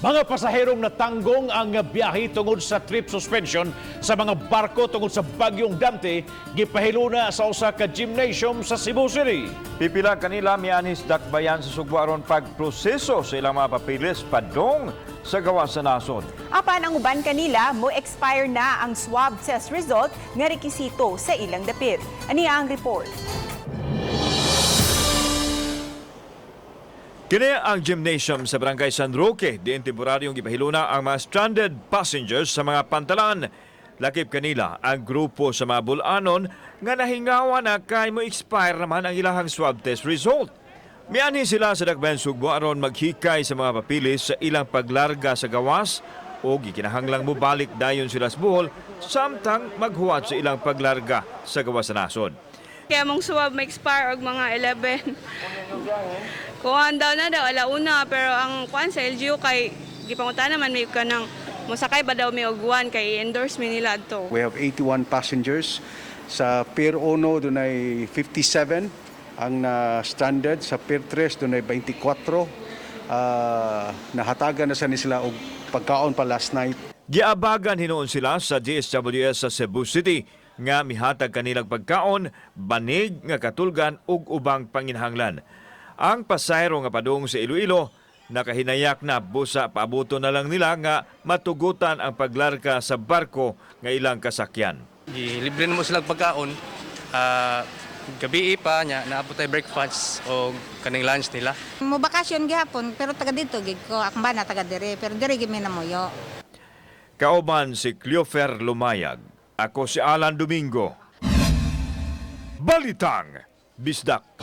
Mga pasaherong natanggong ang biyahe tungod sa trip suspension sa mga barko tungod sa bagyong Dante gipahilo na sa usa ka gymnasium sa Cebu City. Pipila kanila mianis dakbayan sa sugbo aron pagproseso sa ilang mga papilis padong sa gawas sa nasod. Apan ang uban kanila mo expire na ang swab test result nga rekisito sa ilang dapit. Aniya ang report. Kini ang gymnasium sa Barangay San Roque, diin temporaryong gipahilo na ang mga stranded passengers sa mga pantalan. Lakip kanila ang grupo sa mga bulanon nga nahingawa na kay mo expire naman ang ilahang swab test result. Mianhi sila sa dakbayan sugbo aron maghikay sa mga papilis sa ilang paglarga sa gawas o gikinahanglang mobalik dayon sila sa Bohol samtang maghuwat sa ilang paglarga sa gawas sa nasod. Kaya mong swab may expire og mga 11. Kuhan daw na daw, alauna, pero ang kuhan sa LGU kay gipangutan naman may kanang musakay ba daw may ogwan kay endorse mi nila adto. We have 81 passengers. Sa Pier 1 doon ay 57 ang stranded. Sa Pier 3 doon ay 24. Nahatagan na sa sila og pagkaon pa last night. Giabagan hinuon sila sa DSWS sa Cebu City nga mihatag kanilang pagkaon, banig nga katulgan ug ubang panginhanglan. Ang pasayro nga padung sa Iloilo nakahinayak na busa paabuto na lang nila nga matugutan ang paglarga sa barko nga ilang kasakyan. Libre na mo silang pagkaon. Gabi pa niya naabot tay breakfast o kaning lunch nila. Mo bakasyon gihapon pero taga dito gid ko akong bana taga dire pero dire gid mi namuyo. Kauban si Cleofer Lumayag. Ako si Alan Domingo. Balitang Bisdak.